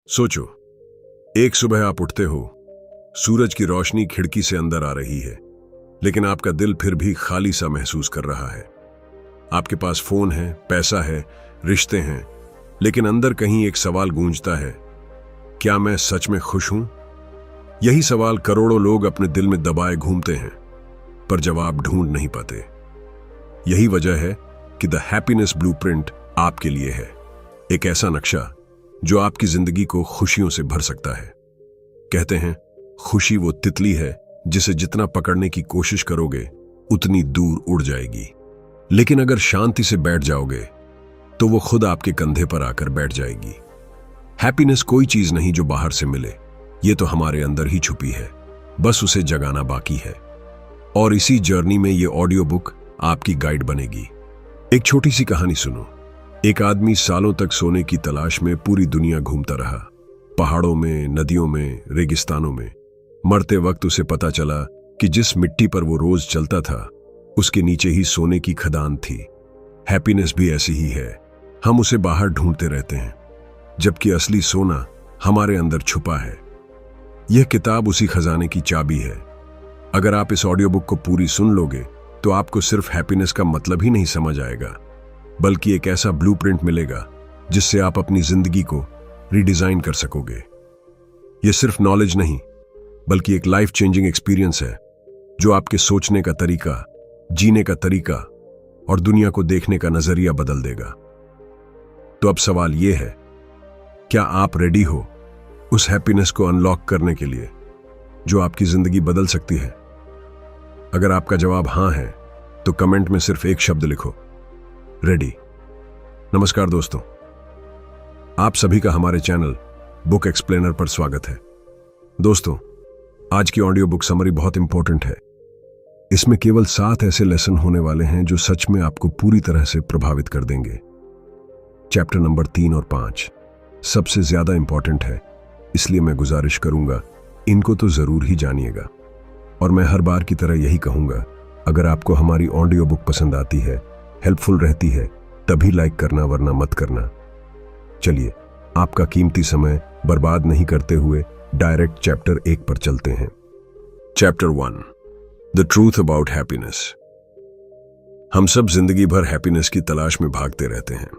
सोचो, एक सुबह आप उठते हो, सूरज की रोशनी खिड़की से अंदर आ रही है, लेकिन आपका दिल फिर भी खाली सा महसूस कर रहा है। आपके पास फोन है, पैसा है, रिश्ते हैं, लेकिन अंदर कहीं एक सवाल गूंजता है, क्या मैं सच में खुश हूं? यही सवाल करोड़ों लोग अपने दिल में दबाए घूमते हैं, पर जवाब ढूंढ नहीं पाते। यही वजह है कि द हैप्पीनेस ब्लूप्रिंट आपके लिए है, एक ऐसा नक्शा जो आपकी जिंदगी को खुशियों से भर सकता है। कहते हैं, खुशी वो तितली है जिसे जितना पकड़ने की कोशिश करोगे उतनी दूर उड़ जाएगी, लेकिन अगर शांति से बैठ जाओगे तो वो खुद आपके कंधे पर आकर बैठ जाएगी। हैप्पीनेस कोई चीज नहीं जो बाहर से मिले, ये तो हमारे अंदर ही छुपी है, बस उसे जगाना बाकी है। और इसी जर्नी में ये ऑडियो बुक आपकी गाइड बनेगी। एक छोटी सी कहानी सुनो। एक आदमी सालों तक सोने की तलाश में पूरी दुनिया घूमता रहा, पहाड़ों में, नदियों में, रेगिस्तानों में। मरते वक्त उसे पता चला कि जिस मिट्टी पर वो रोज चलता था उसके नीचे ही सोने की खदान थी। हैप्पीनेस भी ऐसी ही है, हम उसे बाहर ढूंढते रहते हैं, जबकि असली सोना हमारे अंदर छुपा है। यह किताब उसी खजाने की चाबी है। अगर आप इस ऑडियो बुक को पूरी सुन लोगे तो आपको सिर्फ हैप्पीनेस का मतलब ही नहीं समझ आएगा, बल्कि एक ऐसा ब्लूप्रिंट मिलेगा जिससे आप अपनी जिंदगी को रीडिजाइन कर सकोगे। यह सिर्फ नॉलेज नहीं, बल्कि एक लाइफ चेंजिंग एक्सपीरियंस है जो आपके सोचने का तरीका, जीने का तरीका और दुनिया को देखने का नजरिया बदल देगा। तो अब सवाल यह है, क्या आप रेडी हो उस हैप्पीनेस को अनलॉक करने के लिए जो आपकी जिंदगी बदल सकती है? अगर आपका जवाब हां है तो कमेंट में सिर्फ एक शब्द लिखो, रेडी। नमस्कार दोस्तों, आप सभी का हमारे चैनल बुक एक्सप्लेनर पर स्वागत है। दोस्तों, आज की ऑडियो बुक समरी बहुत इंपॉर्टेंट है। इसमें केवल 7 ऐसे लेसन होने वाले हैं जो सच में आपको पूरी तरह से प्रभावित कर देंगे। चैप्टर नंबर 3 और 5 सबसे ज्यादा इंपॉर्टेंट है, इसलिए मैं गुजारिश करूंगा इनको तो जरूर ही जानिएगा। और मैं हर बार की तरह यही कहूंगा, अगर आपको हमारी ऑडियो बुक पसंद आती है, हेल्पफुल रहती है, तभी लाइक करना, वरना मत करना। चलिए, आपका कीमती समय बर्बाद नहीं करते हुए डायरेक्ट चैप्टर 1 पर चलते हैं। Chapter 1, the truth about happiness. हम सब जिंदगी भर हैप्पीनेस की तलाश में भागते रहते हैं।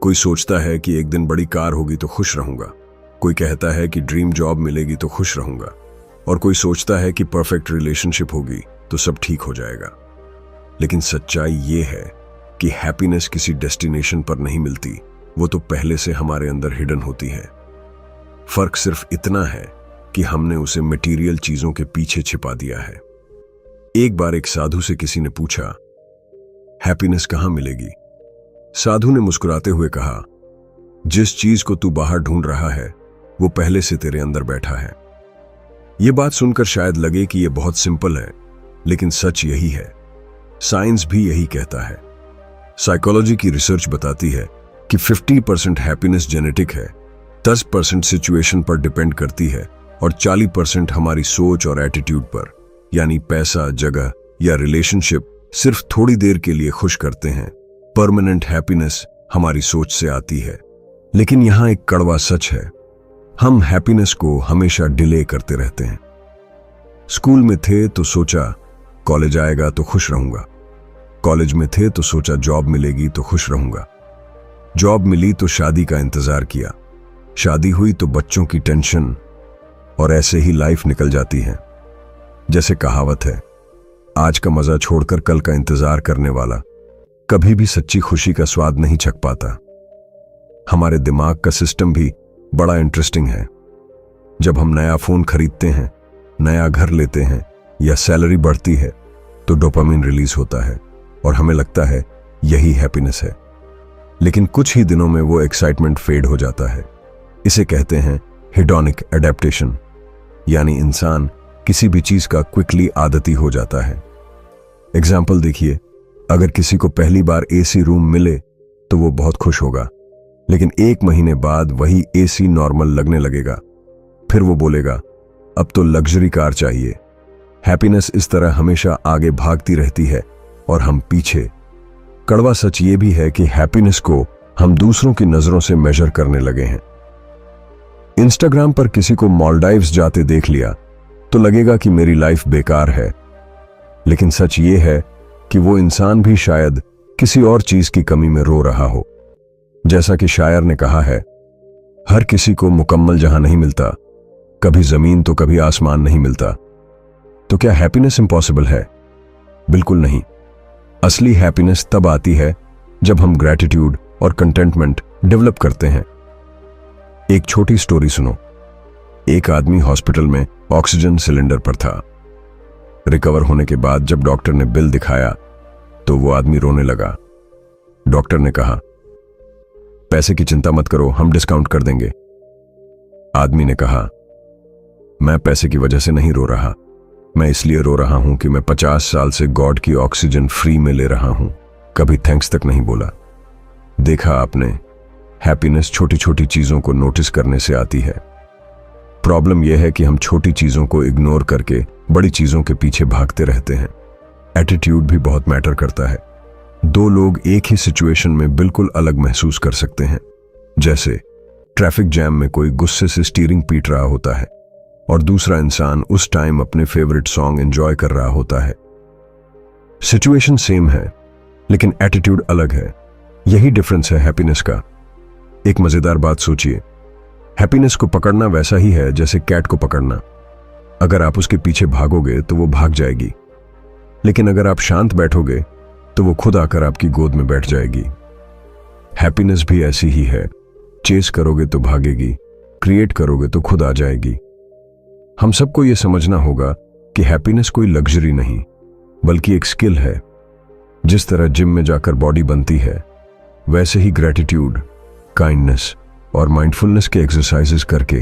कोई सोचता है कि एक दिन बड़ी कार होगी तो खुश रहूंगा, कोई कहता है कि ड्रीम जॉब मिलेगी तो खुश रहूंगा, और कोई सोचता है कि परफेक्ट रिलेशनशिप होगी तो सब ठीक हो जाएगा। लेकिन सच्चाई ये है कि हैप्पीनेस किसी डेस्टिनेशन पर नहीं मिलती, वो तो पहले से हमारे अंदर हिडन होती है। फर्क सिर्फ इतना है कि हमने उसे मटेरियल चीजों के पीछे छिपा दिया है। एक बार एक साधु से किसी ने पूछा, हैप्पीनेस कहां मिलेगी? साधु ने मुस्कुराते हुए कहा, जिस चीज को तू बाहर ढूंढ रहा है वो पहले से तेरे अंदर बैठा है। यह बात सुनकर शायद लगे कि यह बहुत सिंपल है, लेकिन सच यही है। साइंस भी यही कहता है। साइकोलॉजी की रिसर्च बताती है कि 50% हैप्पीनेस जेनेटिक है, 10% सिचुएशन पर डिपेंड करती है और 40% हमारी सोच और एटीट्यूड पर, यानी पैसा, जगह या रिलेशनशिप सिर्फ थोड़ी देर के लिए खुश करते हैं। परमानेंट हैप्पीनेस हमारी सोच से आती है। लेकिन यहां एक कड़वा सच है, हम हैप्पीनेस को हमेशा डिले करते रहते हैं। स्कूल में थे तो सोचा कॉलेज आएगा तो खुश रहूंगा, कॉलेज में थे तो सोचा जॉब मिलेगी तो खुश रहूंगा, जॉब मिली तो शादी का इंतजार किया, शादी हुई तो बच्चों की टेंशन, और ऐसे ही लाइफ निकल जाती है। जैसे कहावत है, आज का मजा छोड़कर कल का इंतजार करने वाला कभी भी सच्ची खुशी का स्वाद नहीं चख पाता। हमारे दिमाग का सिस्टम भी बड़ा इंटरेस्टिंग है। जब हम नया फोन खरीदते हैं, नया घर लेते हैं या सैलरी बढ़ती है तो डोपामिन रिलीज होता है और हमें लगता है यही हैप्पीनेस है। लेकिन कुछ ही दिनों में वो एक्साइटमेंट फेड हो जाता है। इसे कहते हैं हेडोनिक एडेप्टेशन, यानी इंसान किसी भी चीज का क्विकली आदती हो जाता है। एग्जाम्पल देखिए, अगर किसी को पहली बार एसी रूम मिले तो वो बहुत खुश होगा, लेकिन 1 महीने बाद वही एसी नॉर्मल लगने लगेगा। फिर वो बोलेगा, अब तो लग्जरी कार चाहिए। हैप्पीनेस इस तरह हमेशा आगे भागती रहती है और हम पीछे। कड़वा सच ये भी है कि हैप्पीनेस को हम दूसरों की नजरों से मेजर करने लगे हैं। इंस्टाग्राम पर किसी को मालदीव्स जाते देख लिया तो लगेगा कि मेरी लाइफ बेकार है, लेकिन सच ये है कि वो इंसान भी शायद किसी और चीज की कमी में रो रहा हो। जैसा कि शायर ने कहा है, हर किसी को मुकम्मल जहां नहीं मिलता, कभी जमीन तो कभी आसमान नहीं मिलता। तो क्या हैप्पीनेस इम्पॉसिबल है? बिल्कुल नहीं। असली हैप्पीनेस तब आती है जब हम ग्रैटिट्यूड और कंटेंटमेंट डेवलप करते हैं। एक छोटी स्टोरी सुनो। एक आदमी हॉस्पिटल में ऑक्सीजन सिलेंडर पर था। रिकवर होने के बाद जब डॉक्टर ने बिल दिखाया तो वो आदमी रोने लगा। डॉक्टर ने कहा, पैसे की चिंता मत करो, हम डिस्काउंट कर देंगे। आदमी ने कहा, मैं पैसे की वजह से नहीं रो रहा, मैं इसलिए रो रहा हूं कि मैं 50 साल से गॉड की ऑक्सीजन फ्री में ले रहा हूं, कभी थैंक्स तक नहीं बोला। देखा आपने, हैप्पीनेस छोटी छोटी चीजों को नोटिस करने से आती है। प्रॉब्लम यह है कि हम छोटी चीजों को इग्नोर करके बड़ी चीजों के पीछे भागते रहते हैं। एटीट्यूड भी बहुत मैटर करता है। दो लोग एक ही सिचुएशन में बिल्कुल अलग महसूस कर सकते हैं। जैसे ट्रैफिक जैम में कोई गुस्से से स्टीयरिंग पीट रहा होता है और दूसरा इंसान उस टाइम अपने फेवरेट सॉन्ग एंजॉय कर रहा होता है। सिचुएशन सेम है लेकिन एटीट्यूड अलग है। यही डिफरेंस है हैप्पीनेस का। एक मजेदार बात सोचिए, हैप्पीनेस को पकड़ना वैसा ही है जैसे कैट को पकड़ना। अगर आप उसके पीछे भागोगे तो वो भाग जाएगी, लेकिन अगर आप शांत बैठोगे तो वो खुद आकर आपकी गोद में बैठ जाएगी। हैप्पीनेस भी ऐसी ही है। चेस करोगे तो भागेगी, क्रिएट करोगे तो खुद आ जाएगी। हम सबको ये समझना होगा कि हैप्पीनेस कोई लग्जरी नहीं बल्कि एक स्किल है। जिस तरह जिम में जाकर बॉडी बनती है, वैसे ही ग्रैटिट्यूड, काइंडनेस और माइंडफुलनेस के एक्सरसाइजेस करके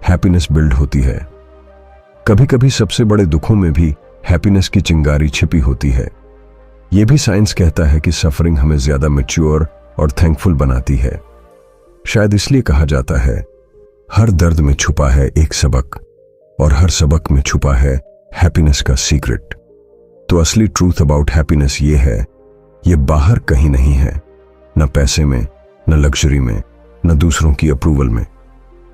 हैप्पीनेस बिल्ड होती है। कभी कभी सबसे बड़े दुखों में भी हैप्पीनेस की चिंगारी छिपी होती है। यह भी साइंस कहता है कि सफरिंग हमें ज्यादा मैच्योर और थैंकफुल बनाती है। शायद इसलिए कहा जाता है, हर दर्द में छुपा है एक सबक और हर सबक में छुपा है हैप्पीनेस का सीक्रेट। तो असली ट्रूथ अबाउट हैप्पीनेस ये है, ये बाहर कहीं नहीं है, न पैसे में, न लग्जरी में, न दूसरों की अप्रूवल में।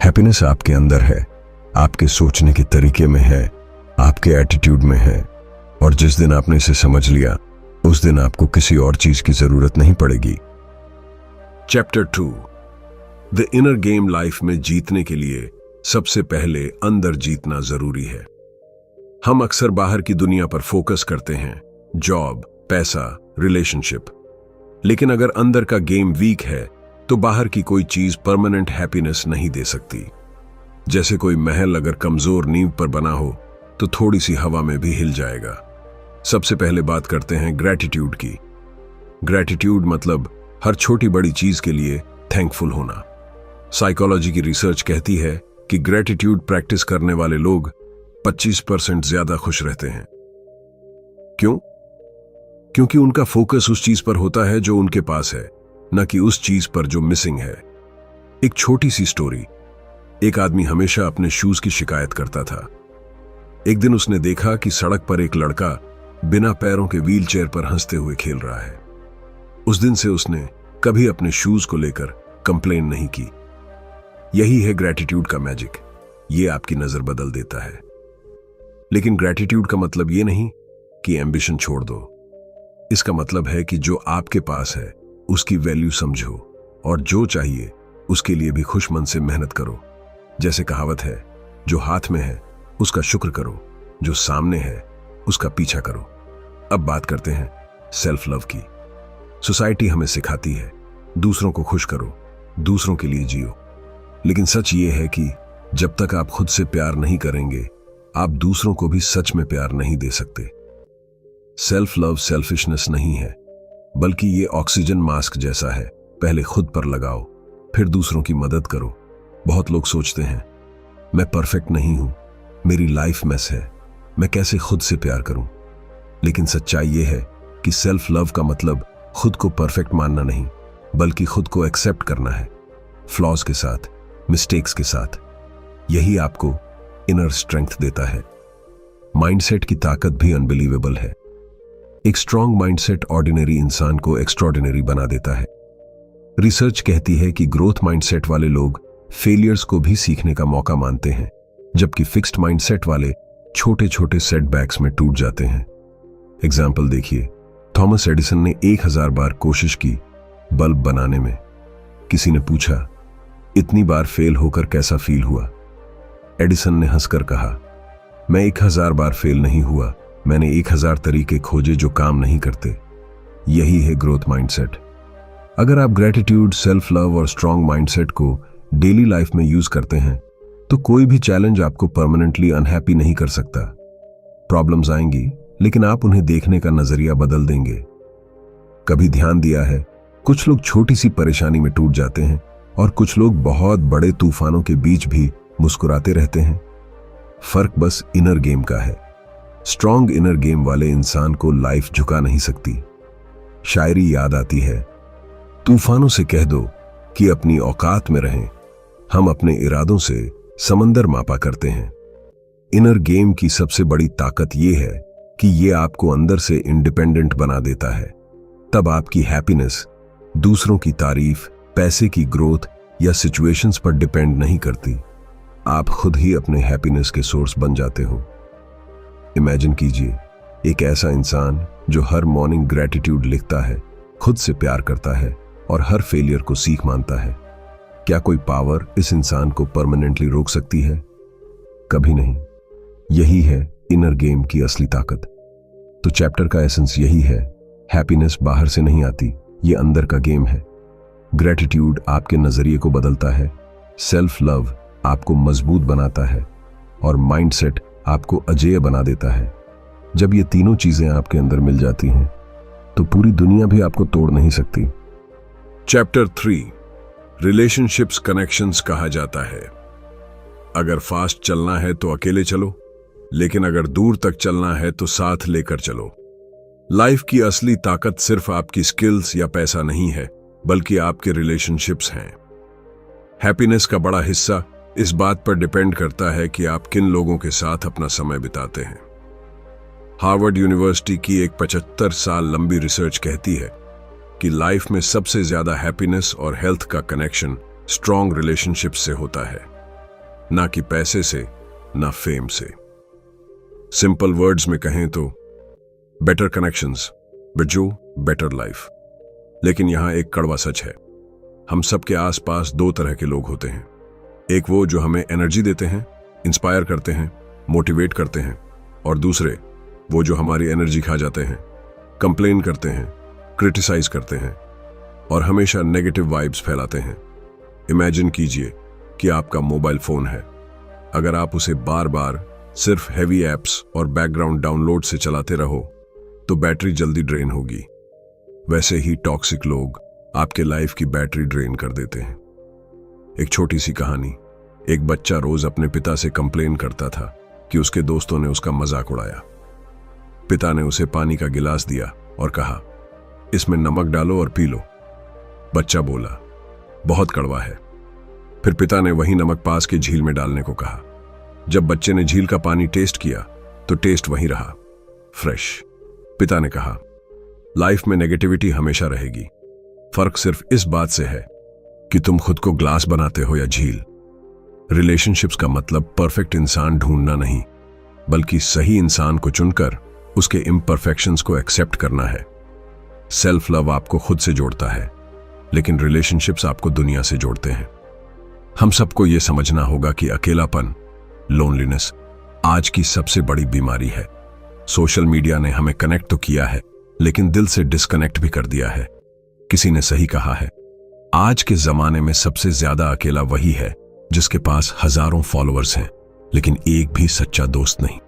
हैप्पीनेस आपके अंदर है, आपके सोचने के तरीके में है, आपके एटीट्यूड में है। और जिस दिन आपने इसे समझ लिया, उस दिन आपको किसी और चीज की जरूरत नहीं पड़ेगी। Chapter 2, the inner game. Life में जीतने के लिए सबसे पहले अंदर जीतना जरूरी है। हम अक्सर बाहर की दुनिया पर फोकस करते हैं, जॉब, पैसा, रिलेशनशिप, लेकिन अगर अंदर का गेम वीक है तो बाहर की कोई चीज परमानेंट हैप्पीनेस नहीं दे सकती। जैसे कोई महल अगर कमजोर नींव पर बना हो तो थोड़ी सी हवा में भी हिल जाएगा। सबसे पहले बात करते हैं ग्रैटिट्यूड की। ग्रैटिट्यूड मतलब हर छोटी बड़ी चीज के लिए थैंकफुल होना। साइकोलॉजी की रिसर्च कहती है कि ग्रैटिट्यूड प्रैक्टिस करने वाले लोग 25% ज्यादा खुश रहते हैं। क्यों? क्योंकि उनका फोकस उस चीज पर होता है जो उनके पास है, न कि उस चीज पर जो मिसिंग है। एक छोटी सी स्टोरी। एक आदमी हमेशा अपने शूज की शिकायत करता था। एक दिन उसने देखा कि सड़क पर एक लड़का बिना पैरों के व्हीलचेयर पर हंसते हुए खेल रहा है। उस दिन से उसने कभी अपने शूज को लेकर कंप्लेन नहीं की। यही है ग्रैटिट्यूड का मैजिक। ये आपकी नजर बदल देता है। लेकिन ग्रैटिट्यूड का मतलब ये नहीं कि एम्बिशन छोड़ दो। इसका मतलब है कि जो आपके पास है उसकी वैल्यू समझो और जो चाहिए उसके लिए भी खुश मन से मेहनत करो। जैसे कहावत है, जो हाथ में है उसका शुक्र करो, जो सामने है उसका पीछा करो। अब बात करते हैं सेल्फ लव की। सोसाइटी हमें सिखाती है दूसरों को खुश करो, दूसरों के लिए जियो। लेकिन सच ये है कि जब तक आप खुद से प्यार नहीं करेंगे, आप दूसरों को भी सच में प्यार नहीं दे सकते। सेल्फ लव सेल्फिशनेस नहीं है, बल्कि ये ऑक्सीजन मास्क जैसा है। पहले खुद पर लगाओ, फिर दूसरों की मदद करो। बहुत लोग सोचते हैं, मैं परफेक्ट नहीं हूं, मेरी लाइफ मेस है, मैं कैसे खुद से प्यार करूं। लेकिन सच्चाई ये है कि सेल्फ लव का मतलब खुद को परफेक्ट मानना नहीं, बल्कि खुद को एक्सेप्ट करना है, फ्लॉज के साथ, मिस्टेक्स के साथ। यही आपको इनर स्ट्रेंथ देता है। माइंडसेट की ताकत भी अनबिलीवेबल है। एक स्ट्रॉन्ग माइंडसेट ऑर्डिनरी इंसान को एक्स्ट्रॉर्डिनरी बना देता है। रिसर्च कहती है कि ग्रोथ माइंडसेट वाले लोग फेलियर्स को भी सीखने का मौका मानते हैं, जबकि फिक्स्ड माइंडसेट वाले छोटे छोटे सेटबैक्स में टूट जाते हैं। एग्जाम्पल देखिए, थॉमस एडिसन ने 1000 बार कोशिश की बल्ब बनाने में। किसी ने पूछा, इतनी बार फेल होकर कैसा फील हुआ? एडिसन ने हंसकर कहा, मैं 1000 बार फेल नहीं हुआ, मैंने 1000 तरीके खोजे जो काम नहीं करते। यही है ग्रोथ माइंडसेट। अगर आप ग्रेटिट्यूड, सेल्फ लव और स्ट्रॉन्ग माइंडसेट को डेली लाइफ में यूज करते हैं तो कोई भी चैलेंज आपको परमानेंटली अनहैप्पी नहीं कर सकता। प्रॉब्लम्स आएंगी, लेकिन आप उन्हें देखने का नजरिया बदल देंगे। कभी ध्यान दिया है, कुछ लोग छोटी सी परेशानी में टूट जाते हैं और कुछ लोग बहुत बड़े तूफानों के बीच भी मुस्कुराते रहते हैं। फर्क बस इनर गेम का है। स्ट्रॉन्ग इनर गेम वाले इंसान को लाइफ झुका नहीं सकती। शायरी याद आती है, तूफानों से कह दो कि अपनी औकात में रहें, हम अपने इरादों से समंदर मापा करते हैं। इनर गेम की सबसे बड़ी ताकत यह है कि यह आपको अंदर से इंडिपेंडेंट बना देता है। तब आपकी हैप्पीनेस दूसरों की तारीफ, पैसे की ग्रोथ या सिचुएशंस पर डिपेंड नहीं करती। आप खुद ही अपने हैप्पीनेस के सोर्स बन जाते हो। इमेजिन कीजिए, एक ऐसा इंसान जो हर मॉर्निंग ग्रेटिट्यूड लिखता है, खुद से प्यार करता है और हर फेलियर को सीख मानता है। क्या कोई पावर इस इंसान को परमानेंटली रोक सकती है? कभी नहीं। यही है इनर गेम की असली ताकत। तो चैप्टर का एसेंस यही है, हैप्पीनेस बाहर से नहीं आती, ये अंदर का गेम है। ग्रेटिट्यूड आपके नजरिए को बदलता है, सेल्फ लव आपको मजबूत बनाता है और माइंडसेट आपको अजेय बना देता है। जब ये तीनों चीजें आपके अंदर मिल जाती हैं तो पूरी दुनिया भी आपको तोड़ नहीं सकती। चैप्टर 3, रिलेशनशिप्स कनेक्शंस कहा जाता है। अगर फास्ट चलना है तो अकेले चलो, लेकिन अगर दूर तक चलना है तो साथ लेकर चलो। लाइफ की असली ताकत सिर्फ आपकी स्किल्स या पैसा नहीं है, बल्कि आपके रिलेशनशिप्स हैं। हैप्पीनेस का बड़ा हिस्सा इस बात पर डिपेंड करता है कि आप किन लोगों के साथ अपना समय बिताते हैं। हार्वर्ड यूनिवर्सिटी की एक 75 साल लंबी रिसर्च कहती है कि लाइफ में सबसे ज्यादा हैप्पीनेस और हेल्थ का कनेक्शन स्ट्रॉन्ग रिलेशनशिप से होता है, ना कि पैसे से, ना फेम से। सिंपल वर्ड्स में कहें तो बेटर कनेक्शंस बिजो बेटर लाइफ। लेकिन यहां एक कड़वा सच है, हम सबके आसपास दो तरह के लोग होते हैं। एक वो जो हमें एनर्जी देते हैं, इंस्पायर करते हैं, मोटिवेट करते हैं, और दूसरे वो जो हमारी एनर्जी खा जाते हैं, कंप्लेन करते हैं, क्रिटिसाइज करते हैं और हमेशा नेगेटिव वाइब्स फैलाते हैं। इमेजिन कीजिए कि आपका मोबाइल फोन है। अगर आप उसे बार बार सिर्फ हैवी एप्स और बैकग्राउंड डाउनलोड से चलाते रहो तो बैटरी जल्दी ड्रेन होगी। वैसे ही टॉक्सिक लोग आपके लाइफ की बैटरी ड्रेन कर देते हैं। एक छोटी सी कहानी, एक बच्चा रोज अपने पिता से कंप्लेन करता था कि उसके दोस्तों ने उसका मजाक उड़ाया। पिता ने उसे पानी का गिलास दिया और कहा, इसमें नमक डालो और पी लो। बच्चा बोला, बहुत कड़वा है। फिर पिता ने वही नमक पास की झील में डालने को कहा। जब बच्चे ने झील का पानी टेस्ट किया तो टेस्ट वही रहा, फ्रेश। पिता ने कहा, लाइफ में नेगेटिविटी हमेशा रहेगी, फर्क सिर्फ इस बात से है कि तुम खुद को ग्लास बनाते हो या झील। रिलेशनशिप्स का मतलब परफेक्ट इंसान ढूंढना नहीं, बल्कि सही इंसान को चुनकर उसके इम्परफेक्शंस को एक्सेप्ट करना है। सेल्फ लव आपको खुद से जोड़ता है, लेकिन रिलेशनशिप्स आपको दुनिया से जोड़ते हैं। हम सबको यह समझना होगा कि अकेलापन, लोनलीनेस आज की सबसे बड़ी बीमारी है। सोशल मीडिया ने हमें कनेक्ट तो किया है, लेकिन दिल से डिस्कनेक्ट भी कर दिया है। किसी ने सही कहा है, आज के जमाने में सबसे ज्यादा अकेला वही है जिसके पास हजारों फॉलोअर्स हैं, लेकिन एक भी सच्चा दोस्त नहीं।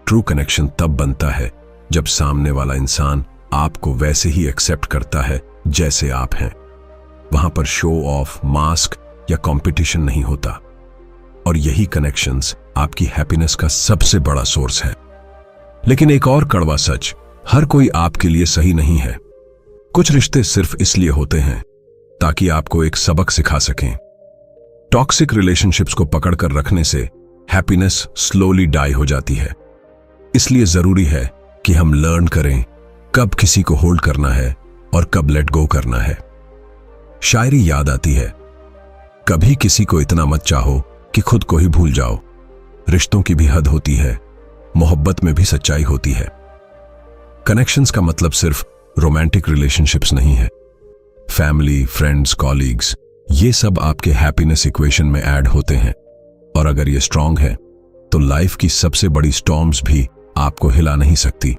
ट्रू कनेक्शन तब बनता है जब सामने वाला इंसान आपको वैसे ही एक्सेप्ट करता है जैसे आप हैं। वहां पर शो ऑफ, मास्क या कंपटीशन नहीं होता। और यही कनेक्शंस आपकी हैप्पीनेस का सबसे बड़ा सोर्स है। लेकिन एक और कड़वा सच, हर कोई आपके लिए सही नहीं है। कुछ रिश्ते सिर्फ इसलिए होते हैं ताकि आपको एक सबक सिखा सकें। टॉक्सिक रिलेशनशिप्स को पकड़कर रखने से हैप्पीनेस स्लोली डाई हो जाती है। इसलिए जरूरी है कि हम लर्न करें कब किसी को होल्ड करना है और कब लेट गो करना है। शायरी याद आती है, कभी किसी को इतना मत चाहो कि खुद को ही भूल जाओ। रिश्तों की भी हद होती है, मोहब्बत में भी सच्चाई होती है। कनेक्शंस का मतलब सिर्फ रोमांटिक रिलेशनशिप्स नहीं है। फैमिली, फ्रेंड्स, कॉलीग्स, ये सब आपके हैप्पीनेस इक्वेशन में ऐड होते हैं। और अगर ये स्ट्रांग है तो लाइफ की सबसे बड़ी स्टॉर्म्स भी आपको हिला नहीं सकती।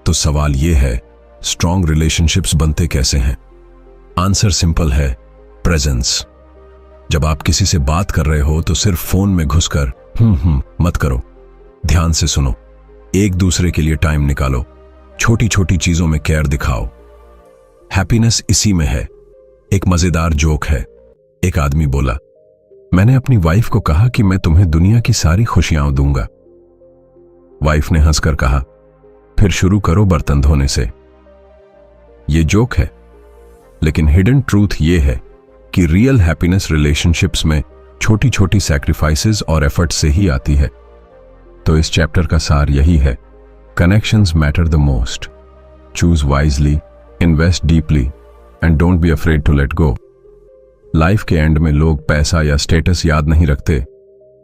तो सवाल ये है, स्ट्रांग रिलेशनशिप्स बनते कैसे हैं? आंसर सिंपल है, प्रेजेंस। जब आप किसी से बात कर रहे हो तो सिर्फ फोन में घुसकर मत करो। ध्यान से सुनो, एक दूसरे के लिए टाइम निकालो, छोटी छोटी चीजों में केयर दिखाओ। हैप्पीनेस इसी में है। एक मजेदार जोक है। एक आदमी बोला, मैंने अपनी वाइफ को कहा कि मैं तुम्हें दुनिया की सारी खुशियां दूंगा। वाइफ ने हंसकर कहा, फिर शुरू करो बर्तन धोने से। यह जोक है, लेकिन हिडन ट्रूथ यह है कि रियल हैप्पीनेस रिलेशनशिप्स में छोटी छोटी सैक्रिफाइसेस और एफर्ट से ही आती है। तो इस चैप्टर का सार यही है, connections matter the most. Choose wisely, invest deeply and don't be afraid to let go. Life के एंड में लोग पैसा या स्टेटस याद नहीं रखते,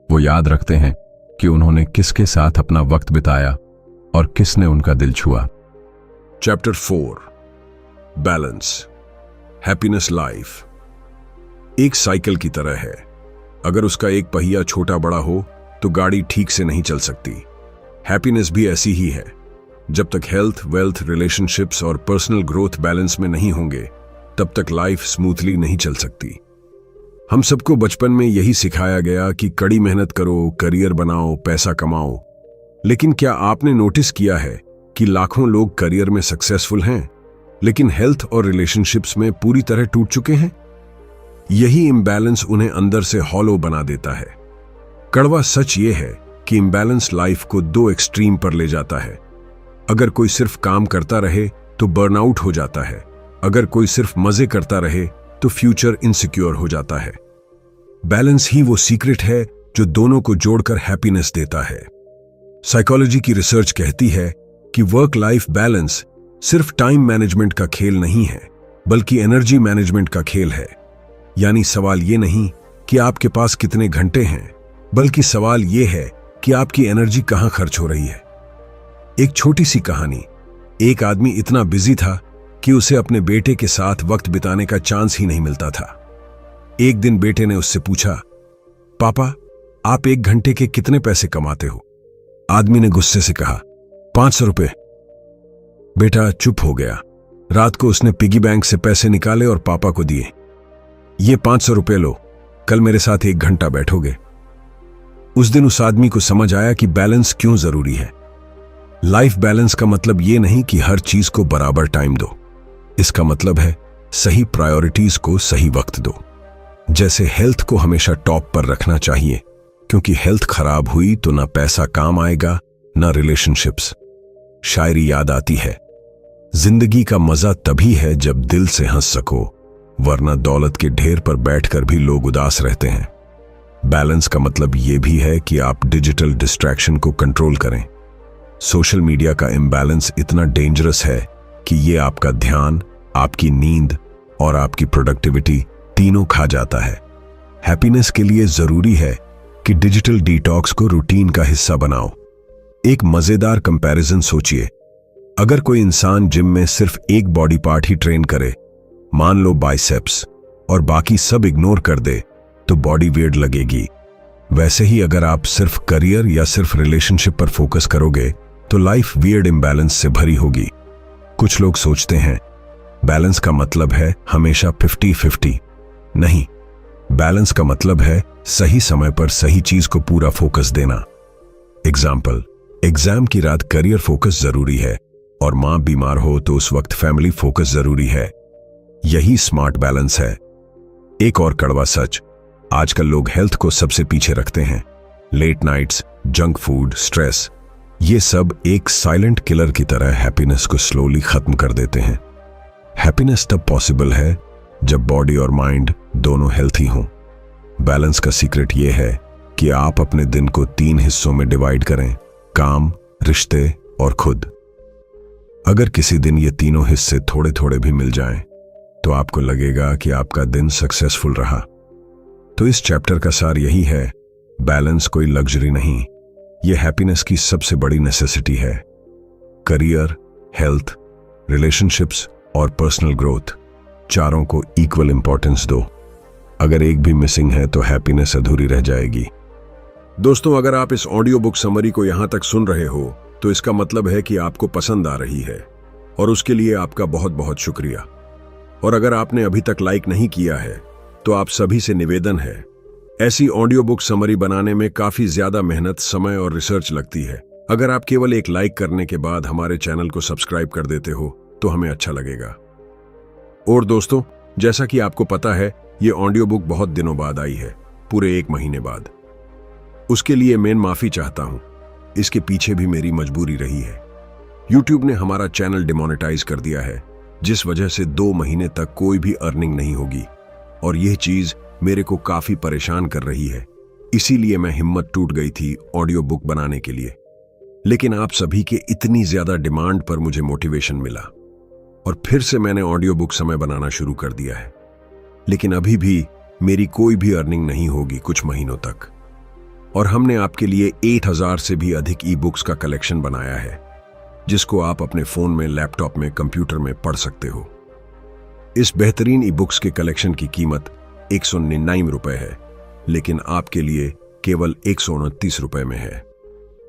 वो याद रखते हैं कि उन्होंने किसके साथ अपना वक्त बिताया और किसने उनका दिल छुआ। Chapter 4, balance. हैप्पीनेस लाइफ एक साइकिल की तरह है। अगर उसका एक पहिया छोटा बड़ा हो तो गाड़ी ठीक से नहीं चल सकती। हैप्पीनेस भी ऐसी ही है। जब तक हेल्थ, वेल्थ, रिलेशनशिप्स और पर्सनल ग्रोथ बैलेंस में नहीं होंगे, तब तक लाइफ स्मूथली नहीं चल सकती। हम सबको बचपन में यही सिखाया गया कि कड़ी मेहनत करो, करियर बनाओ, पैसा कमाओ। लेकिन क्या आपने नोटिस किया है कि लाखों लोग करियर में सक्सेसफुल हैं, लेकिन हेल्थ और रिलेशनशिप्स में पूरी तरह टूट चुके हैं? यही इम्बैलेंस उन्हें अंदर से हॉलो बना देता है। कड़वा सच ये है कि इम्बैलेंस लाइफ को दो एक्सट्रीम पर ले जाता है। अगर कोई सिर्फ काम करता रहे तो बर्नआउट हो जाता है। अगर कोई सिर्फ मजे करता रहे तो फ्यूचर इनसिक्योर हो जाता है। बैलेंस ही वो सीक्रेट है जो दोनों को जोड़कर हैप्पीनेस देता है। साइकोलॉजी की रिसर्च कहती है कि वर्क लाइफ बैलेंस सिर्फ टाइम मैनेजमेंट का खेल नहीं है, बल्कि एनर्जी मैनेजमेंट का खेल है। यानी सवाल ये नहीं कि आपके पास कितने घंटे हैं, बल्कि सवाल ये है कि आपकी एनर्जी कहां खर्च हो रही है। एक छोटी सी कहानी। एक आदमी इतना बिजी था कि उसे अपने बेटे के साथ वक्त बिताने का चांस ही नहीं मिलता था। एक दिन बेटे ने उससे पूछा, पापा, आप 1 घंटे के कितने पैसे कमाते हो? आदमी ने गुस्से से कहा, 500 रुपए। बेटा चुप हो गया। रात को उसने पिगी बैंक से पैसे निकाले और पापा को दिए। ये 500 रुपए लो, कल मेरे साथ 1 घंटा बैठोगे। उस दिन उस आदमी को समझ आया कि बैलेंस क्यों जरूरी है। लाइफ बैलेंस का मतलब ये नहीं कि हर चीज को बराबर टाइम दो। इसका मतलब है सही प्रायोरिटीज को सही वक्त दो। जैसे हेल्थ को हमेशा टॉप पर रखना चाहिए, क्योंकि हेल्थ खराब हुई तो ना पैसा काम आएगा, ना रिलेशनशिप्स। शायरी याद आती है, जिंदगी का मजा तभी है जब दिल से हंस सको, वरना दौलत के ढेर पर बैठकर भी लोग उदास रहते हैं। बैलेंस का मतलब यह भी है कि आप डिजिटल डिस्ट्रैक्शन को कंट्रोल करें। सोशल मीडिया का इम्बैलेंस इतना डेंजरस है कि यह आपका ध्यान, आपकी नींद और आपकी प्रोडक्टिविटी तीनों खा जाता है। हैप्पीनेस के लिए जरूरी है कि डिजिटल डिटॉक्स को रूटीन का हिस्सा बनाओ। एक मजेदार कंपैरिजन सोचिए। अगर कोई इंसान जिम में सिर्फ एक बॉडी पार्ट ही ट्रेन करे, मान लो बाइसेप्स, और बाकी सब इग्नोर कर दे, तो बॉडी वियर्ड लगेगी। वैसे ही अगर आप सिर्फ करियर या सिर्फ रिलेशनशिप पर फोकस करोगे तो लाइफ वियर्ड इम्बैलेंस से भरी होगी। कुछ लोग सोचते हैं बैलेंस का मतलब है हमेशा 50-50। नहीं, बैलेंस का मतलब है सही समय पर सही चीज को पूरा फोकस देना। एग्जाम्पल, एग्जाम की रात करियर फोकस जरूरी है और मां बीमार हो तो उस वक्त फैमिली फोकस जरूरी है। यही स्मार्ट बैलेंस है। एक और कड़वा सच, आजकल लोग हेल्थ को सबसे पीछे रखते हैं। Late nights, junk food, stress, ये सब एक साइलेंट किलर की तरह हैप्पीनेस को स्लोली खत्म कर देते हैं। हैप्पीनेस तब पॉसिबल है जब बॉडी और माइंड दोनों हेल्थी हों। बैलेंस का सीक्रेट यह है कि आप अपने दिन को 3 हिस्सों में डिवाइड करें, काम, रिश्ते और खुद। अगर किसी दिन ये तीनों हिस्से थोड़े थोड़े भी मिल जाएं, तो आपको लगेगा कि आपका दिन सक्सेसफुल रहा। तो इस चैप्टर का सार यही है, बैलेंस कोई लग्जरी नहीं, यह हैप्पीनेस की सबसे बड़ी नेसेसिटी है। करियर, हेल्थ, रिलेशनशिप्स और पर्सनल ग्रोथ, चारों को इक्वल इंपॉर्टेंस दो। अगर एक भी मिसिंग है तो हैप्पीनेस अधूरी रह जाएगी। दोस्तों, अगर आप इस ऑडियो बुक समरी को यहां तक सुन रहे हो तो इसका मतलब है कि आपको पसंद आ रही है, और उसके लिए आपका बहुत बहुत शुक्रिया। और अगर आपने अभी तक लाइक नहीं किया है तो आप सभी से निवेदन है, ऐसी ऑडियो बुक समरी बनाने में काफी ज्यादा मेहनत, समय और रिसर्च लगती है। अगर आप केवल एक लाइक करने के बाद हमारे चैनल को सब्सक्राइब कर देते हो तो हमें अच्छा लगेगा। और दोस्तों, जैसा कि आपको पता है, ये ऑडियो बुक बहुत दिनों बाद आई है, पूरे 1 महीने बाद। उसके लिए मैं माफी चाहता हूं। इसके पीछे भी मेरी मजबूरी रही है। YouTube ने हमारा चैनल डिमोनेटाइज कर दिया है, जिस वजह से 2 महीने तक कोई भी अर्निंग नहीं होगी, और यह चीज मेरे को काफी परेशान कर रही है। इसीलिए मैं हिम्मत टूट गई थी ऑडियो बुक बनाने के लिए। लेकिन आप सभी के इतनी ज्यादा डिमांड पर मुझे मोटिवेशन मिला और फिर से मैंने ऑडियो बुक समय बनाना शुरू कर दिया है। लेकिन अभी भी मेरी कोई भी अर्निंग नहीं होगी कुछ महीनों तक। और हमने आपके लिए 8000 से भी अधिक ई बुक्स का कलेक्शन बनाया है, जिसको आप अपने फोन में, लैपटॉप में, कंप्यूटर में पढ़ सकते हो। इस बेहतरीन ई बुक्स के कलेक्शन की कीमत 199 रुपए है, लेकिन आपके लिए केवल 129 रुपए में है।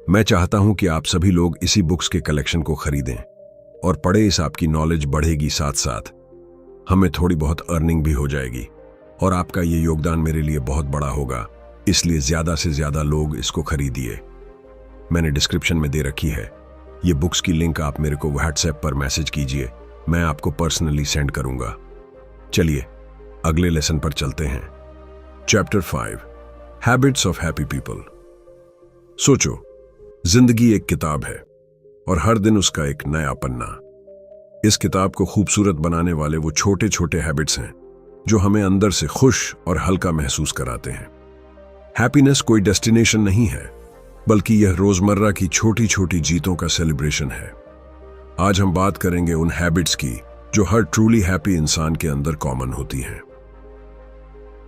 मैं चाहता हूं कि आप सभी लोग इसी बुक्स के कलेक्शन को खरीदें और पढ़े। इस आपकी नॉलेज बढ़ेगी, साथ साथ हमें थोड़ी बहुत अर्निंग भी हो जाएगी, और आपका ये योगदान मेरे लिए बहुत बड़ा होगा। इसलिए ज्यादा से ज्यादा लोग इसको खरीदिए। मैंने डिस्क्रिप्शन में दे रखी है ये बुक्स की लिंक। आप मेरे को व्हाट्सएप पर मैसेज कीजिए, मैं आपको पर्सनली सेंड करूंगा। चलिए अगले लेसन पर चलते हैं। Chapter 5, habits of happy people. सोचो, जिंदगी एक किताब है और हर दिन उसका एक नया पन्ना। इस किताब को खूबसूरत बनाने वाले वो छोटे छोटे हैबिट्स हैं जो हमें अंदर से खुश और हल्का महसूस कराते हैं। हैप्पीनेस कोई डेस्टिनेशन नहीं है, बल्कि यह रोजमर्रा की छोटी छोटी जीतों का सेलिब्रेशन है। आज हम बात करेंगे उन हैबिट्स की जो हर ट्रूली हैप्पी इंसान के अंदर कॉमन होती हैं।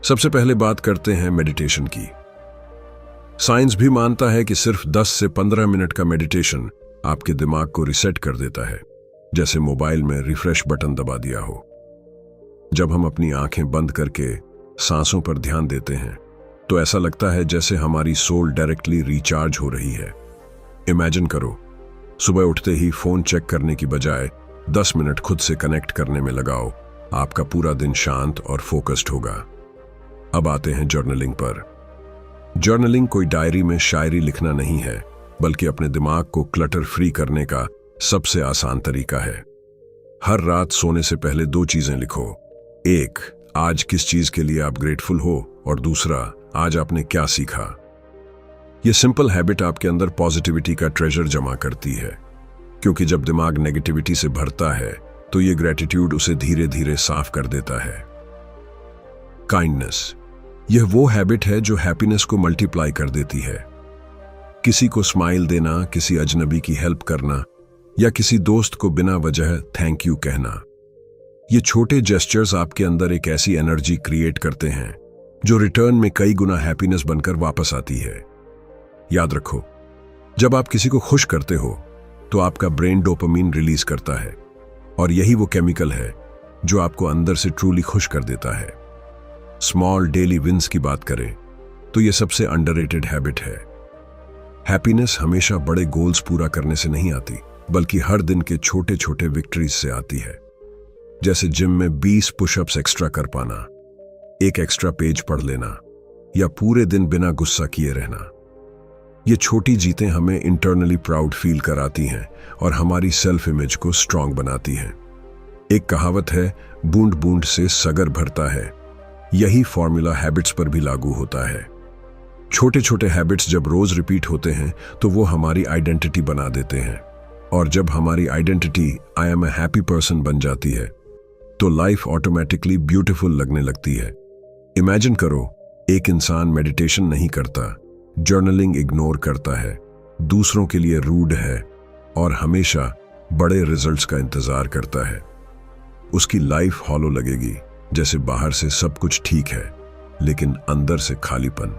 सबसे पहले बात करते हैं मेडिटेशन की। साइंस भी मानता है कि सिर्फ 10 से 15 मिनट का मेडिटेशन आपके दिमाग को रिसेट कर देता है, जैसे मोबाइल में रिफ्रेश बटन दबा दिया हो। जब हम अपनी आंखें बंद करके सांसों पर ध्यान देते हैं तो ऐसा लगता है जैसे हमारी सोल डायरेक्टली रिचार्ज हो रही है। इमेजिन करो, सुबह उठते ही फोन चेक करने की बजाय 10 मिनट खुद से कनेक्ट करने में लगाओ। आपका पूरा दिन शांत और फोकस्ड होगा। अब आते हैं जर्नलिंग पर। जर्नलिंग कोई डायरी में शायरी लिखना नहीं है, बल्कि अपने दिमाग को क्लटर फ्री करने का सबसे आसान तरीका है। हर रात सोने से पहले 2 चीजें लिखो। एक, आज किस चीज के लिए आप ग्रेटफुल हो, और दूसरा, आज आपने क्या सीखा। यह सिंपल हैबिट आपके अंदर पॉजिटिविटी का ट्रेजर जमा करती है, क्योंकि जब दिमाग नेगेटिविटी से भरता है तो यह ग्रेटिट्यूड उसे धीरे धीरे साफ कर देता है। काइंडनेस, यह वो हैबिट है जो हैप्पीनेस को मल्टीप्लाई कर देती है। किसी को स्माइल देना, किसी अजनबी की हेल्प करना, या किसी दोस्त को बिना वजह थैंक यू कहना। ये छोटे जेस्चर्स आपके अंदर एक ऐसी एनर्जी क्रिएट करते हैं जो रिटर्न में कई गुना हैप्पीनेस बनकर वापस आती है। याद रखो, जब आप किसी को खुश करते हो तो आपका ब्रेन डोपामीन रिलीज करता है, और यही वो केमिकल है जो आपको अंदर से ट्रूली खुश कर देता है। स्मॉल डेली विंस की बात करें तो यह सबसे अंडररेटेड हैबिट है। हैप्पीनेस हमेशा बड़े गोल्स पूरा करने से नहीं आती, बल्कि हर दिन के छोटे छोटे विक्ट्रीज से आती है। जैसे जिम में 20 पुशअप्स एक्स्ट्रा कर पाना, एक एक्स्ट्रा पेज पढ़ लेना, या पूरे दिन बिना गुस्सा किए रहना। ये छोटी जीतें हमें इंटरनली प्राउड फील कराती हैं और हमारी सेल्फ इमेज को स्ट्रांग बनाती हैं। एक कहावत है, बूंद बूंद से सगर भरता है। यही फॉर्मूला हैबिट्स पर भी लागू होता है। छोटे छोटे हैबिट्स जब रोज रिपीट होते हैं तो वो हमारी आइडेंटिटी बना देते हैं, और जब हमारी identity I am a happy person बन जाती है तो लाइफ ऑटोमेटिकली ब्यूटीफुल लगने लगती है। इमेजिन करो, एक इंसान मेडिटेशन नहीं करता, जर्नलिंग इग्नोर करता है, दूसरों के लिए रूड है और हमेशा बड़े रिजल्ट्स का इंतजार करता है। उसकी लाइफ हॉलो लगेगी, जैसे बाहर से सब कुछ ठीक है लेकिन अंदर से खालीपन।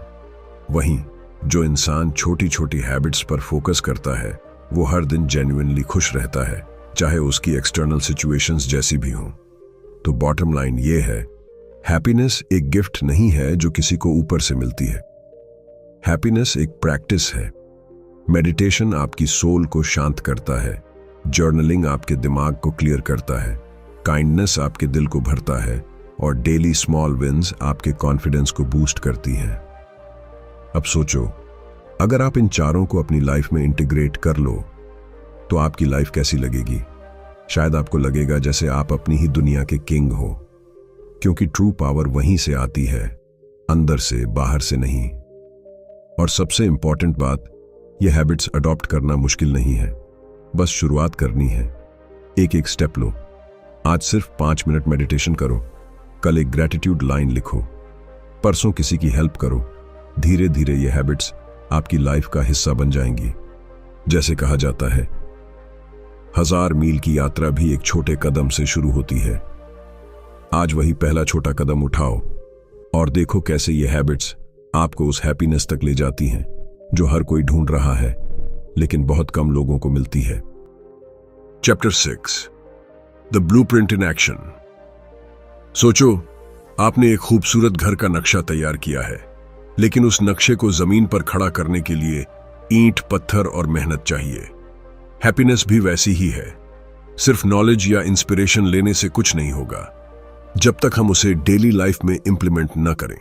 वहीं जो इंसान छोटी छोटी हैबिट्स पर फोकस करता है वो हर दिन जेन्युइनली खुश रहता है, चाहे उसकी एक्सटर्नल सिचुएशंस जैसी भी हों। तो बॉटम लाइन ये है, हैप्पीनेस एक गिफ्ट नहीं है जो किसी को ऊपर से मिलती है। हैप्पीनेस एक प्रैक्टिस है। मेडिटेशन आपकी सोल को शांत करता है, जर्नलिंग आपके दिमाग को क्लियर करता है, काइंडनेस आपके दिल को भरता है और डेली स्मॉल विंस आपके कॉन्फिडेंस को बूस्ट करती हैं। अब सोचो, अगर आप इन चारों को अपनी लाइफ में इंटीग्रेट कर लो तो आपकी लाइफ कैसी लगेगी? शायद आपको लगेगा जैसे आप अपनी ही दुनिया के किंग हो, क्योंकि ट्रू पावर वहीं से आती है, अंदर से, बाहर से नहीं। और सबसे इंपॉर्टेंट बात, यह हैबिट्स अडॉप्ट करना मुश्किल नहीं है, बस शुरुआत करनी है। एक एक स्टेप लो। आज सिर्फ 5 मिनट मेडिटेशन करो, कल एक ग्रेटिट्यूड लाइन लिखो, परसों किसी की हेल्प करो। धीरे धीरे ये हैबिट्स आपकी लाइफ का हिस्सा बन जाएंगी। जैसे कहा जाता है, 1000 मील की यात्रा भी एक छोटे कदम से शुरू होती है। आज वही पहला छोटा कदम उठाओ और देखो कैसे ये हैबिट्स आपको उस हैप्पीनेस तक ले जाती हैं जो हर कोई ढूंढ रहा है, लेकिन बहुत कम लोगों को मिलती है। Chapter 6, the blueprint in action. सोचो, आपने एक खूबसूरत घर का नक्शा तैयार किया है, लेकिन उस नक्शे को जमीन पर खड़ा करने के लिए ईंट, पत्थर और मेहनत चाहिए। हैप्पीनेस भी वैसी ही है। सिर्फ नॉलेज या इंस्पिरेशन लेने से कुछ नहीं होगा जब तक हम उसे डेली लाइफ में इंप्लीमेंट न करें।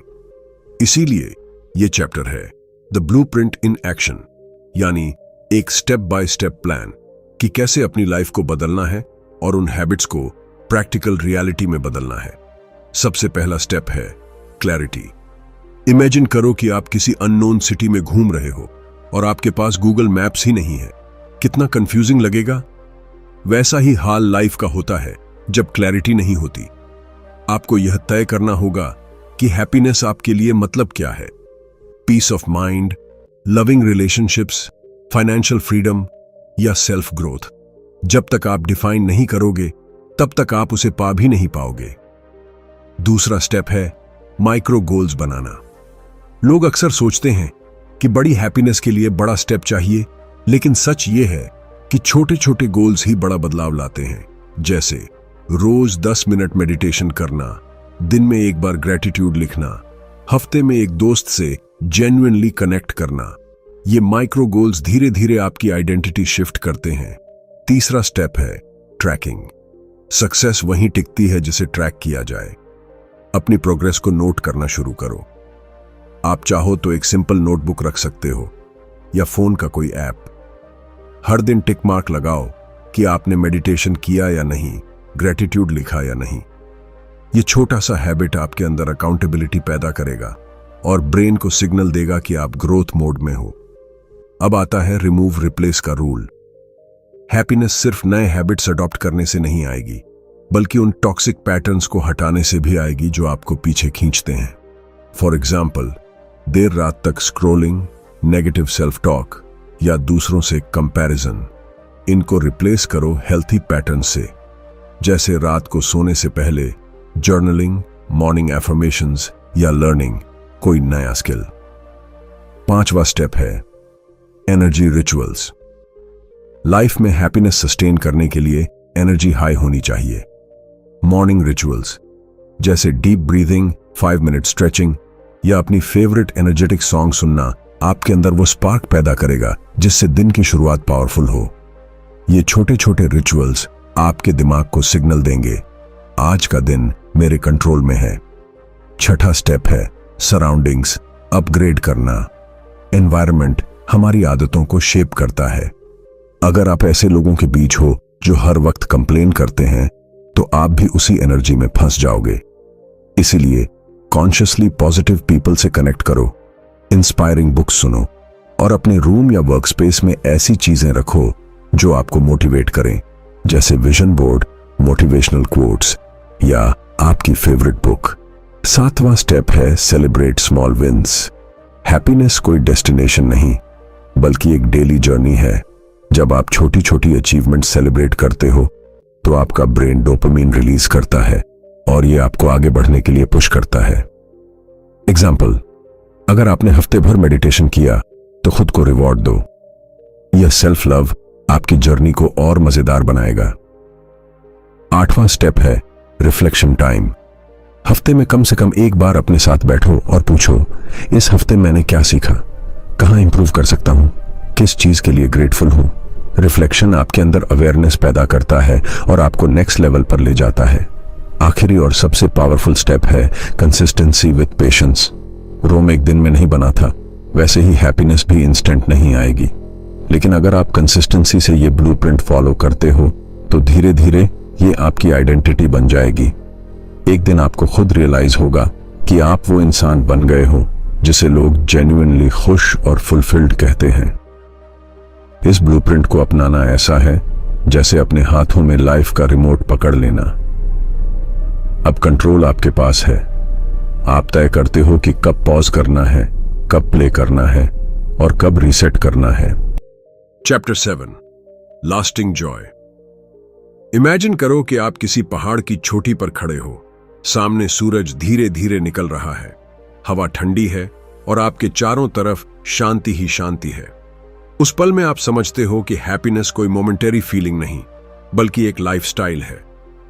इसीलिए यह चैप्टर है द ब्लूप्रिंट इन एक्शन, यानी एक स्टेप बाय स्टेप प्लान कि कैसे अपनी लाइफ को बदलना है और उन हैबिट्स को प्रैक्टिकल रियलिटी में बदलना है। सबसे पहला स्टेप है क्लैरिटी। इमेजिन करो कि आप किसी अननोन सिटी में घूम रहे हो और आपके पास गूगल मैप्स ही नहीं है। कितना कंफ्यूजिंग लगेगा। वैसा ही हाल लाइफ का होता है जब क्लैरिटी नहीं होती। आपको यह तय करना होगा कि हैप्पीनेस आपके लिए मतलब क्या है। Peace of mind, loving relationships, financial freedom या सेल्फ ग्रोथ। जब तक आप डिफाइन नहीं करोगे तब तक आप उसे पा भी नहीं पाओगे। दूसरा स्टेप है माइक्रो गोल्स बनाना। लोग अक्सर सोचते हैं कि बड़ी हैप्पीनेस के लिए बड़ा स्टेप चाहिए, लेकिन सच ये है कि छोटे छोटे गोल्स ही बड़ा बदलाव लाते हैं। जैसे रोज 10 मिनट मेडिटेशन करना, दिन में एक बार ग्रेटिट्यूड लिखना, हफ्ते में एक दोस्त से जेन्युइनली कनेक्ट करना। ये माइक्रो गोल्स धीरे धीरे आपकी आइडेंटिटी शिफ्ट करते हैं। तीसरा स्टेप है ट्रैकिंग। सक्सेस वहीं टिकती है जिसे ट्रैक किया जाए। अपनी प्रोग्रेस को नोट करना शुरू करो। आप चाहो तो एक सिंपल नोटबुक रख सकते हो या फोन का कोई ऐप। हर दिन टिक मार्क लगाओ कि आपने मेडिटेशन किया या नहीं, ग्रेटिट्यूड लिखा या नहीं। ये छोटा सा हैबिट आपके अंदर अकाउंटेबिलिटी पैदा करेगा और ब्रेन को सिग्नल देगा कि आप ग्रोथ मोड में हो। अब आता है रिमूव रिप्लेस का रूल। हैप्पीनेस सिर्फ नए हैबिट्स अडॉप्ट करने से नहीं आएगी, बल्कि उन टॉक्सिक पैटर्न्स को हटाने से भी आएगी जो आपको पीछे खींचते हैं। फॉर एग्जाम्पल, देर रात तक स्क्रोलिंग, नेगेटिव सेल्फ टॉक या दूसरों से कंपैरिजन। इनको रिप्लेस करो हेल्थी पैटर्न से, जैसे रात को सोने से पहले जर्नलिंग, मॉर्निंग एफर्मेशंस या लर्निंग कोई नया स्किल। 5वां स्टेप है एनर्जी रिचुअल्स। लाइफ में हैप्पीनेस सस्टेन करने के लिए एनर्जी हाई होनी चाहिए। मॉर्निंग रिचुअल्स जैसे डीप ब्रीदिंग, 5 मिनट स्ट्रेचिंग या अपनी फेवरेट एनर्जेटिक सॉन्ग सुनना आपके अंदर वो स्पार्क पैदा करेगा जिससे दिन की शुरुआत पावरफुल हो। ये छोटे छोटे रिचुअल्स आपके दिमाग को सिग्नल देंगे, आज का दिन मेरे कंट्रोल में है। 6वां स्टेप है सराउंडिंग्स अपग्रेड करना। एनवायरनमेंट हमारी आदतों को शेप करता है। अगर आप ऐसे लोगों के बीच हो जो हर वक्त कंप्लेन करते हैं, तो आप भी उसी एनर्जी में फंस जाओगे। इसीलिए कॉन्शियसली पॉजिटिव पीपल से कनेक्ट करो, इंस्पायरिंग बुक्स सुनो और अपने रूम या वर्कस्पेस में ऐसी चीजें रखो जो आपको मोटिवेट करें, जैसे विजन बोर्ड, मोटिवेशनल कोट्स या आपकी फेवरेट बुक। 7वां स्टेप है सेलिब्रेट स्मॉल विंस। हैप्पीनेस कोई डेस्टिनेशन नहीं, बल्कि एक डेली जर्नी है। जब आप छोटी छोटी अचीवमेंट सेलिब्रेट करते हो तो आपका ब्रेन डोपामिन रिलीज करता है और ये आपको आगे बढ़ने के लिए पुश करता है। एग्जाम्पल, अगर आपने हफ्ते भर मेडिटेशन किया तो खुद को रिवॉर्ड दो। यह सेल्फ लव आपकी जर्नी को और मजेदार बनाएगा। 8वां स्टेप है रिफ्लेक्शन टाइम। हफ्ते में कम से कम एक बार अपने साथ बैठो और पूछो, इस हफ्ते मैंने क्या सीखा, कहां इंप्रूव कर सकता हूं, किस चीज के लिए ग्रेटफुल हूं। रिफ्लेक्शन आपके अंदर अवेयरनेस पैदा करता है और आपको नेक्स्ट लेवल पर ले जाता है। आखिरी और सबसे पावरफुल स्टेप है कंसिस्टेंसी विद पेशेंस। रोम एक दिन में नहीं बना था, वैसे ही हैप्पीनेस भी इंस्टेंट नहीं आएगी। लेकिन अगर आप कंसिस्टेंसी से ये ब्लूप्रिंट फॉलो करते हो तो धीरे धीरे ये आपकी आइडेंटिटी बन जाएगी। एक दिन आपको खुद रियलाइज होगा कि आप वो इंसान बन गए हो जिसे लोग जेन्युइनली खुश और फुलफिल्ड कहते हैं। इस ब्लूप्रिंट को अपनाना ऐसा है जैसे अपने हाथों में लाइफ का रिमोट पकड़ लेना। अब कंट्रोल आपके पास है। आप तय करते हो कि कब पॉज करना है, कब प्ले करना है और कब रीसेट करना है। Chapter 7, lasting Joy. इमेजिन करो कि आप किसी पहाड़ की चोटी पर खड़े हो। सामने सूरज धीरे धीरे निकल रहा है, हवा ठंडी है और आपके चारों तरफ शांति ही शांति है। उस पल में आप समझते हो कि हैप्पीनेस कोई मोमेंटरी फीलिंग नहीं बल्कि एक लाइफस्टाइल है।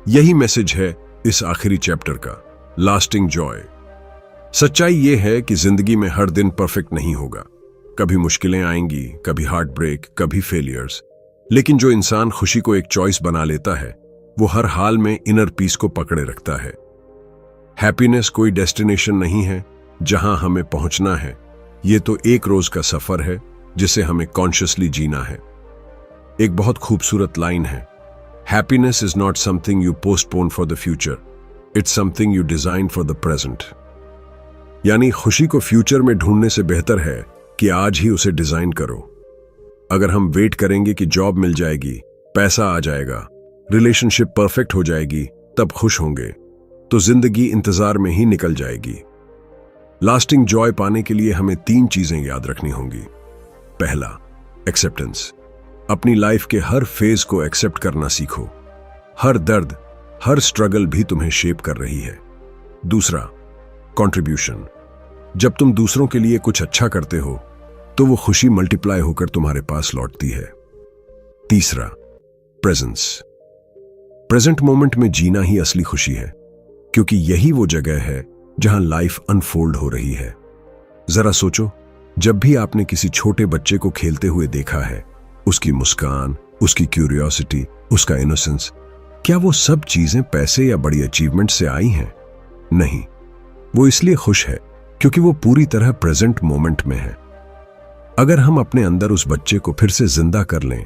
यही मैसेज है इस आखिरी चैप्टर का, लास्टिंग जॉय। सच्चाई यह है कि जिंदगी में हर दिन परफेक्ट नहीं होगा। कभी मुश्किलें आएंगी, कभी हार्ट ब्रेक, कभी फेलियर्स। लेकिन जो इंसान खुशी को एक चॉइस बना लेता है वो हर हाल में इनर पीस को पकड़े रखता है। हैप्पीनेस कोई डेस्टिनेशन नहीं है जहां हमें पहुंचना है, ये तो एक रोज का सफर है जिसे हमें कॉन्शियसली जीना है। एक बहुत खूबसूरत लाइन है, happiness is not something you postpone for the future, it's something you design for the present. यानी खुशी को फ्यूचर में ढूंढने से बेहतर है कि आज ही उसे डिजाइन करो। अगर हम वेट करेंगे कि जॉब मिल जाएगी, पैसा आ जाएगा, रिलेशनशिप परफेक्ट हो जाएगी, तब खुश होंगे, तो जिंदगी इंतजार में ही निकल जाएगी। लास्टिंग जॉय पाने के लिए हमें 3 चीजें याद रखनी होंगी। पहला, एक्सेप्टेंस। अपनी लाइफ के हर फेज को एक्सेप्ट करना सीखो। हर दर्द, हर स्ट्रगल भी तुम्हें शेप कर रही है। दूसरा, कंट्रीब्यूशन। जब तुम दूसरों के लिए कुछ अच्छा करते हो तो वो खुशी मल्टीप्लाई होकर तुम्हारे पास लौटती है। तीसरा, प्रेजेंस। प्रेजेंट मोमेंट में जीना ही असली खुशी है, क्योंकि यही वो जगह है जहां लाइफ अनफोल्ड हो रही है। जरा सोचो, जब भी आपने किसी छोटे बच्चे को खेलते हुए देखा है, उसकी मुस्कान, उसकी क्यूरियोसिटी, उसका इनोसेंस, क्या वो सब चीजें पैसे या बड़ी अचीवमेंट से आई हैं? नहीं, वो इसलिए खुश है क्योंकि वो पूरी तरह प्रेजेंट मोमेंट में है। अगर हम अपने अंदर उस बच्चे को फिर से जिंदा कर लें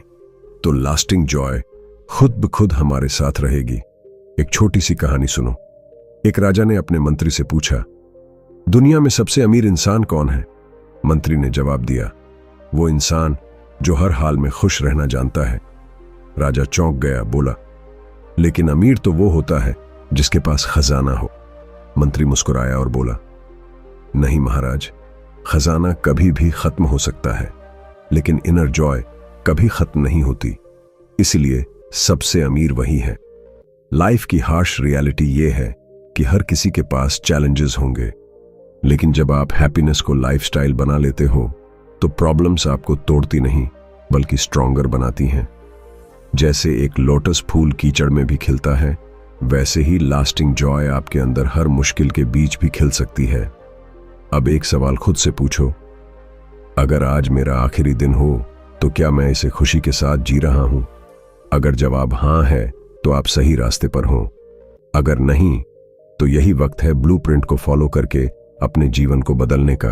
तो लास्टिंग जॉय खुद ब खुद हमारे साथ रहेगी। एक छोटी सी कहानी सुनो। एक राजा ने अपने मंत्री से पूछा, दुनिया में सबसे अमीर इंसान कौन है? मंत्री ने जवाब दिया, वो इंसान जो हर हाल में खुश रहना जानता है। राजा चौंक गया, बोला, लेकिन अमीर तो वो होता है जिसके पास खजाना हो। मंत्री मुस्कुराया और बोला, नहीं महाराज, खजाना कभी भी खत्म हो सकता है, लेकिन इनर जॉय कभी खत्म नहीं होती। इसलिए सबसे अमीर वही है। लाइफ की हार्श रियलिटी ये है कि हर किसी के पास चैलेंजेस होंगे, लेकिन जब आप हैप्पीनेस को लाइफस्टाइल बना लेते हो तो प्रॉब्लम्स आपको तोड़ती नहीं बल्कि स्ट्रॉन्गर बनाती हैं। जैसे एक लोटस फूल कीचड़ में भी खिलता है, वैसे ही लास्टिंग जॉय आपके अंदर हर मुश्किल के बीच भी खिल सकती है। अब एक सवाल खुद से पूछो, अगर आज मेरा आखिरी दिन हो तो क्या मैं इसे खुशी के साथ जी रहा हूं? अगर जवाब हां है तो आप सही रास्ते पर हो। अगर नहीं तो यही वक्त है ब्लूप्रिंट को फॉलो करके अपने जीवन को बदलने का।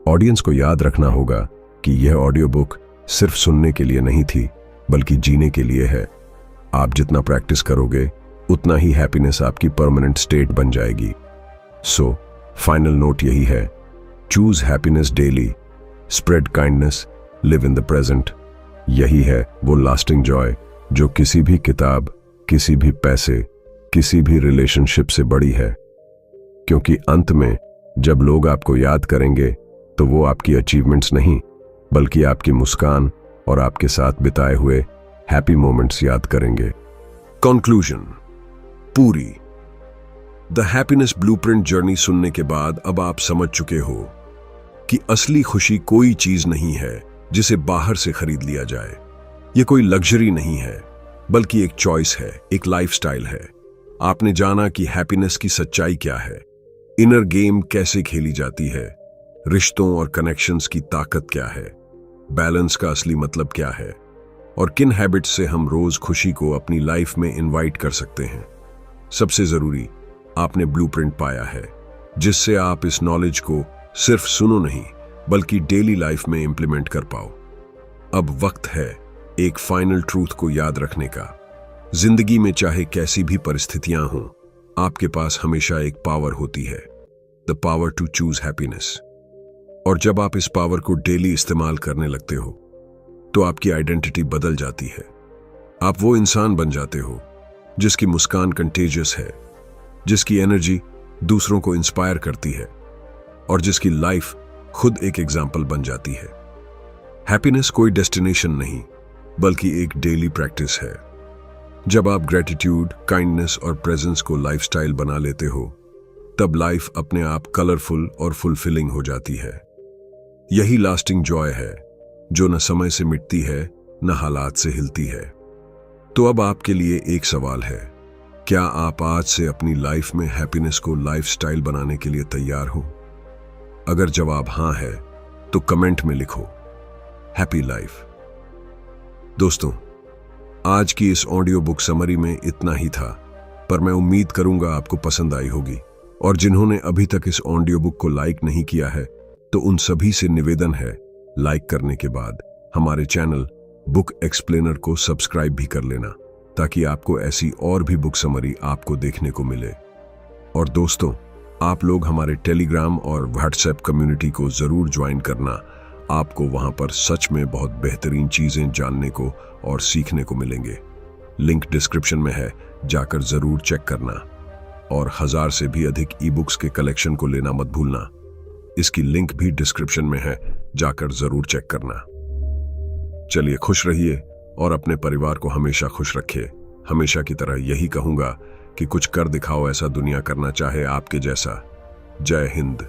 ऑडियंस को याद रखना होगा कि यह ऑडियो बुक सिर्फ सुनने के लिए नहीं थी बल्कि जीने के लिए है। आप जितना प्रैक्टिस करोगे उतना ही हैप्पीनेस आपकी परमानेंट स्टेट बन जाएगी। सो फाइनल नोट यही है, choose happiness daily, spread kindness, live in the present. यही है वो लास्टिंग जॉय जो किसी भी किताब, किसी भी पैसे, किसी भी रिलेशनशिप से बड़ी है। क्योंकि अंत में जब लोग आपको याद करेंगे तो वो आपकी अचीवमेंट्स नहीं बल्कि आपकी मुस्कान और आपके साथ बिताए हुए हैप्पी मोमेंट्स याद करेंगे। कंक्लूजन पूरी। द हैप्पीनेस ब्लूप्रिंट जर्नी सुनने के बाद अब आप समझ चुके हो कि असली खुशी कोई चीज नहीं है जिसे बाहर से खरीद लिया जाए। यह कोई लग्जरी नहीं है, बल्कि एक चॉइस है, एक लाइफस्टाइल है। आपने जाना कि हैप्पीनेस की सच्चाई क्या है, इनर गेम कैसे खेली जाती है, रिश्तों और कनेक्शंस की ताकत क्या है, बैलेंस का असली मतलब क्या है, और किन हैबिट्स से हम रोज खुशी को अपनी लाइफ में इनवाइट कर सकते हैं। सबसे जरूरी, आपने ब्लूप्रिंट पाया है जिससे आप इस नॉलेज को सिर्फ सुनो नहीं बल्कि डेली लाइफ में इंप्लीमेंट कर पाओ। अब वक्त है एक फाइनल ट्रूथ को याद रखने का। जिंदगी में चाहे कैसी भी परिस्थितियां हों, आपके पास हमेशा एक पावर होती है, the power to choose happiness. और जब आप इस पावर को डेली इस्तेमाल करने लगते हो तो आपकी आइडेंटिटी बदल जाती है। आप वो इंसान बन जाते हो जिसकी मुस्कान कंटेजियस है, जिसकी एनर्जी दूसरों को इंस्पायर करती है और जिसकी लाइफ खुद एक एग्जाम्पल बन जाती है। हैप्पीनेस कोई डेस्टिनेशन नहीं बल्कि एक डेली प्रैक्टिस है। जब आप ग्रेटिट्यूड, काइंडनेस और प्रेजेंस को लाइफस्टाइल बना लेते हो तब लाइफ अपने आप कलरफुल और फुलफिलिंग हो जाती है। यही लास्टिंग जॉय है जो न समय से मिटती है न हालात से हिलती है। तो अब आपके लिए एक सवाल है, क्या आप आज से अपनी लाइफ में हैप्पीनेस को लाइफस्टाइल बनाने के लिए तैयार हो? अगर जवाब हां है तो कमेंट में लिखो हैप्पी लाइफ। दोस्तों, आज की इस ऑडियो बुक समरी में इतना ही था, पर मैं उम्मीद करूंगा आपको पसंद आई होगी। और जिन्होंने अभी तक इस ऑडियो बुक को लाइक नहीं किया है तो उन सभी से निवेदन है, लाइक करने के बाद हमारे चैनल बुक एक्सप्लेनर को सब्सक्राइब भी कर लेना ताकि आपको ऐसी और भी बुक समरी आपको देखने को मिले। और दोस्तों, आप लोग हमारे टेलीग्राम और व्हाट्सएप कम्युनिटी को जरूर ज्वाइन करना। आपको वहां पर सच में बहुत बेहतरीन चीजें जानने को और सीखने को मिलेंगे। लिंक डिस्क्रिप्शन में है, जाकर जरूर चेक करना। और 1000 से भी अधिक ई बुक्स के कलेक्शन को लेना मत भूलना। इसकी लिंक भी डिस्क्रिप्शन में है, जाकर जरूर चेक करना। चलिए, खुश रहिए और अपने परिवार को हमेशा खुश रखिए। हमेशा की तरह यही कहूंगा कि कुछ कर दिखाओ, ऐसा दुनिया करना चाहे आपके जैसा। जय हिंद।